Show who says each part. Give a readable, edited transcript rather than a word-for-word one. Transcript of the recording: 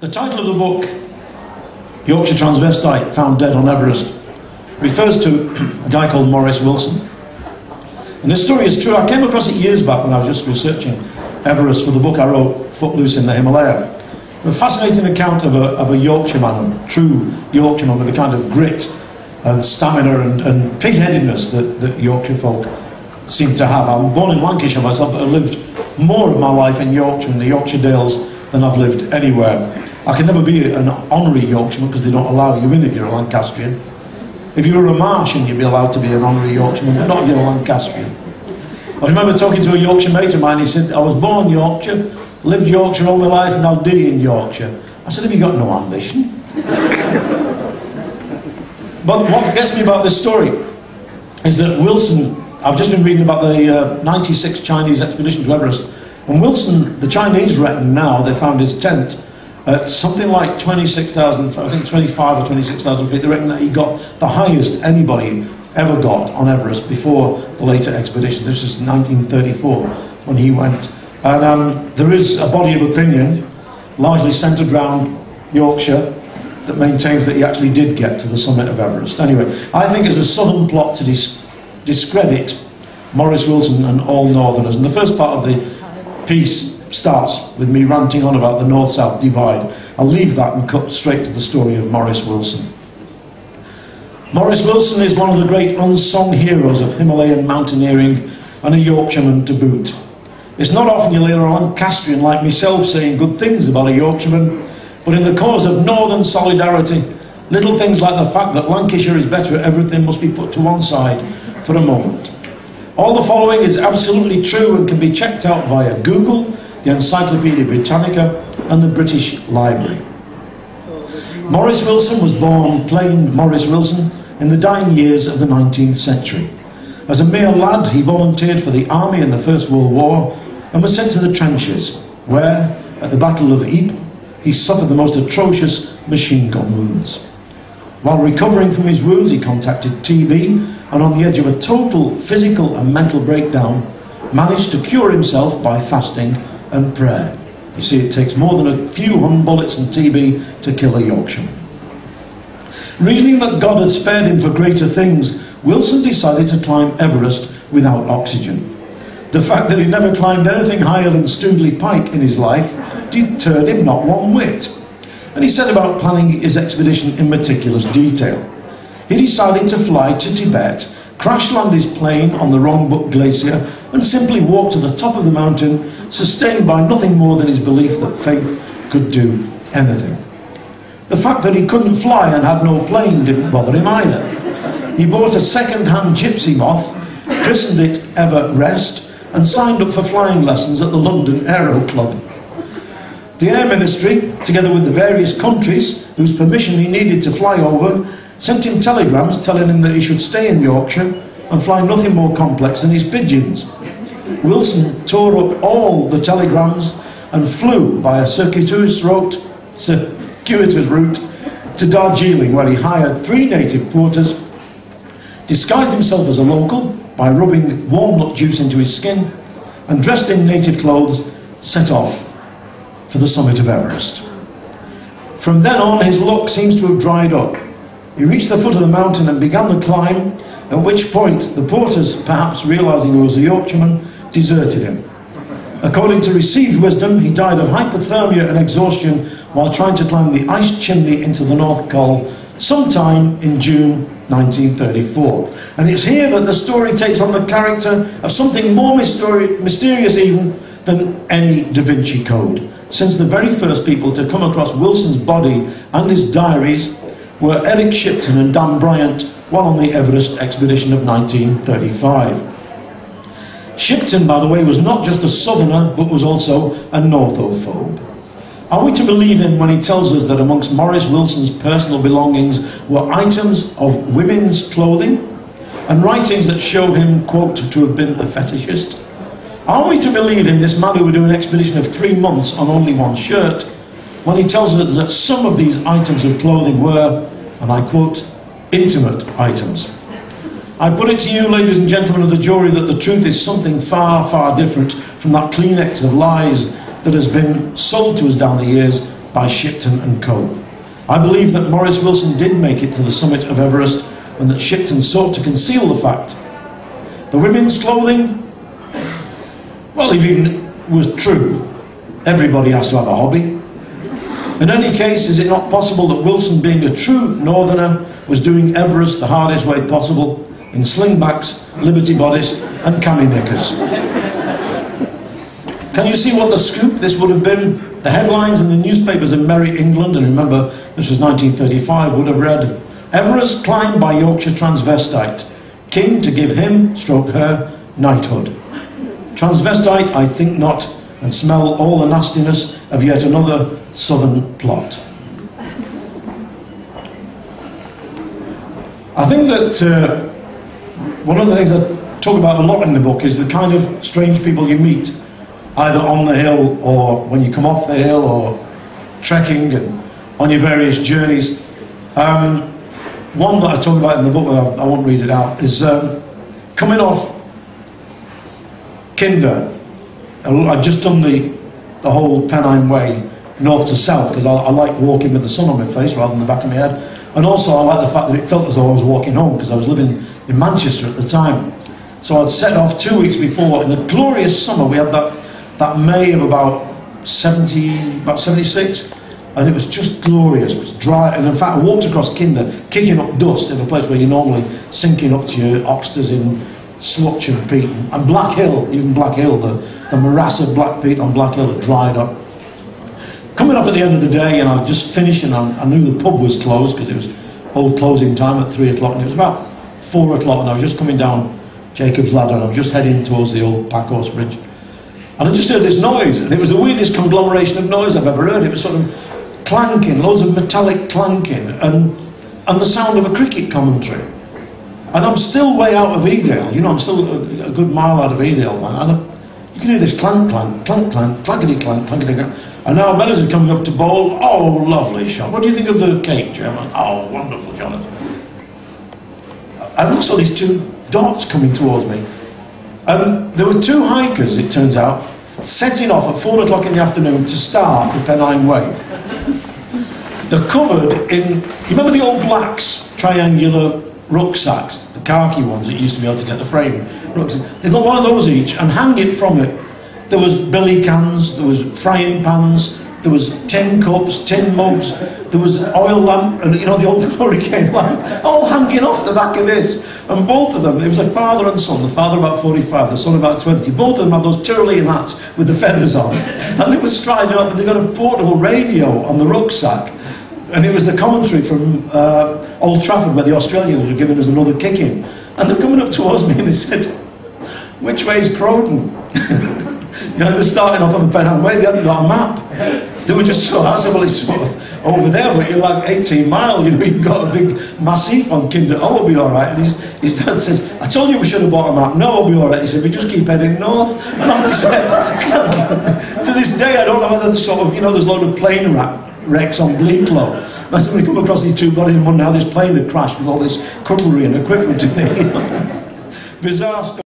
Speaker 1: The title of the book, Yorkshire Transvestite Found Dead on Everest, refers to a guy called Maurice Wilson. And this story is true. I came across it years back when I was just researching Everest for the book I wrote, Footloose in the Himalaya. A fascinating account of a Yorkshire man, a true Yorkshire man with the kind of grit and stamina and pig-headedness that Yorkshire folk seem to have. I'm born in Lancashire myself, but I lived more of my life in Yorkshire and the Yorkshire Dales than I've lived anywhere. I can never be an honorary Yorkshireman because they don't allow you in if you're a Lancastrian. If you were a Martian, you'd be allowed to be an honorary Yorkshireman, but not if you're a Lancastrian. I remember talking to a Yorkshire mate of mine. He said, I was born Yorkshire, lived Yorkshire all my life, and I'll die in Yorkshire. I said, have you got no ambition? But what gets me about this story is that Wilson, I've just been reading about the 96 Chinese expedition to Everest, and Wilson, the Chinese reckon now, they found his tent at something like 26,000, I think 25 or 26,000 feet. They reckon that he got the highest anybody ever got on Everest before the later expeditions. This is 1934 when he went. And there is a body of opinion, largely centred around Yorkshire, that maintains that he actually did get to the summit of Everest. Anyway, I think it's a southern plot to discredit Maurice Wilson and all northerners. And the first part of the piece starts with me ranting on about the north-south divide. I'll leave that and cut straight to the story of Maurice Wilson. Maurice Wilson is one of the great unsung heroes of Himalayan mountaineering and a Yorkshireman to boot. It's not often you'll hear a Lancastrian like myself saying good things about a Yorkshireman, but in the cause of northern solidarity, little things like the fact that Lancashire is better at everything must be put to one side for a moment. All the following is absolutely true and can be checked out via Google, the Encyclopaedia Britannica and the British Library. Maurice Wilson was born plain Maurice Wilson in the dying years of the 19th century. As a mere lad, he volunteered for the army in the First World War and was sent to the trenches, where, at the Battle of Ypres, he suffered the most atrocious machine gun wounds. While recovering from his wounds, he contracted TB, and on the edge of a total physical and mental breakdown, managed to cure himself by fasting and prayer. You see, it takes more than a few bullets and TB to kill a Yorkshireman. Reasoning that God had spared him for greater things, Wilson decided to climb Everest without oxygen. The fact that he never climbed anything higher than Stoodley Pike in his life deterred him not one whit, and he set about planning his expedition in meticulous detail. He decided to fly to Tibet, crash land his plane on the Rongbuk Glacier, and simply walk to the top of the mountain, sustained by nothing more than his belief that faith could do anything. The fact that he couldn't fly and had no plane didn't bother him either. He bought a second-hand gypsy moth, christened it Everest, and signed up for flying lessons at the London Aero Club. The Air Ministry, together with the various countries whose permission he needed to fly over, sent him telegrams telling him that he should stay in Yorkshire and fly nothing more complex than his pigeons. Wilson tore up all the telegrams and flew by a circuitous route to Darjeeling, where he hired 3 native porters, disguised himself as a local by rubbing walnut juice into his skin, and dressed in native clothes, set off for the summit of Everest. From then on, his luck seems to have dried up. He reached the foot of the mountain and began the climb, at which point the porters, perhaps realising he was a Yorkshireman, deserted him. According to received wisdom, he died of hypothermia and exhaustion while trying to climb the ice chimney into the North Col sometime in June 1934. And it's here that the story takes on the character of something more mysterious even than any Da Vinci Code, since the very first people to come across Wilson's body and his diaries were Eric Shipton and Dan Bryant while on the Everest expedition of 1935. Shipton, by the way, was not just a southerner, but was also a northophobe. Are we to believe him when he tells us that amongst Maurice Wilson's personal belongings were items of women's clothing and writings that showed him, quote, to have been a fetishist? Are we to believe him, this man who would do an expedition of 3 months on only one shirt, when he tells us that some of these items of clothing were, and I quote, intimate items? I put it to you, ladies and gentlemen of the jury, that the truth is something far, far different from that Kleenex of lies that has been sold to us down the years by Shipton and Co. I believe that Maurice Wilson did make it to the summit of Everest and that Shipton sought to conceal the fact. The women's clothing, well, if even it was true, everybody has to have a hobby. In any case, is it not possible that Wilson, being a true northerner, was doing Everest the hardest way possible, in slingbacks, liberty bodice and cami knickers? Can you see what the scoop this would have been? The headlines in the newspapers in Merry England, and remember this was 1935, would have read, Everest climbed by Yorkshire Transvestite, king to give him, stroke her, knighthood. Transvestite, I think not, and smell all the nastiness of yet another southern plot. I think that one of the things I talk about a lot in the book is the kind of strange people you meet, either on the hill or when you come off the hill or trekking and on your various journeys. One that I talk about in the book, I won't read it out, is coming off Kinder. I'd just done the whole Pennine Way, north to south, because I like walking with the sun on my face rather than the back of my head. And also I like the fact that it felt as though I was walking home, because I was living in Manchester at the time. So I'd set off 2 weeks before in a glorious summer. We had that May of about 76, and it was just glorious. It was dry, and in fact I walked across Kinder, kicking up dust in a place where you're normally sinking up to your oxters in slutch and peat. And Black Hill, even Black Hill, the morass of black peat on Black Hill had dried up. Coming off at the end of the day, and I was just finishing, I knew the pub was closed because it was old closing time at 3 o'clock, and it was about 4 o'clock, and I was just coming down Jacob's Ladder, and I was just heading towards the old Packhorse Bridge. And I just heard this noise, and it was the weirdest conglomeration of noise I've ever heard. It was sort of clanking, loads of metallic clanking, and the sound of a cricket commentary. And I'm still way out of Edale, you know, I'm still a good mile out of Edale, man. And you can hear this clank, clank, clank, clank, clankety clank, clankety clank. And now Bellas are coming up to bowl. Oh, lovely shot. What do you think of the cake, Jim? Oh, wonderful, Jonathan. And also these two dots coming towards me. There were two hikers, it turns out, setting off at 4 o'clock in the afternoon to start the Pennine Way. They're covered in, you remember the old Blacks triangular rucksacks, the khaki ones that used to be able to get the frame rucksack? They've got one of those each, and hanging from it, there was billy cans, there was frying pans, there was tin cups, tin mugs, there was oil lamp, and you know, the old hurricane lamp, all hanging off the back of this. And both of them, it was a father and son, the father about 45, the son about 20, both of them had those Tyrolean hats with the feathers on. And they were striding up, and they got a portable radio on the rucksack. And it was the commentary from Old Trafford, where the Australians were giving us another kick-in. And they're coming up towards me and they said, which way's Croydon? You know, they're starting off on the Pennine Way, they hadn't got a map. They were just so, I said, well, it's sort of over there, but you're like 18 miles, you know, you've got a big massif on Kinder. Oh, it'll be all right. And his dad said, I told you we should have bought a map. No, it'll be all right. He said, we just keep heading north. And I said, to this day, I don't know whether the sort of, you know, there's a load of plane wrecks on Bleaklow. I said, we come across these two bodies and wonder how this plane had crashed with all this cutlery and equipment in there. Bizarre stuff.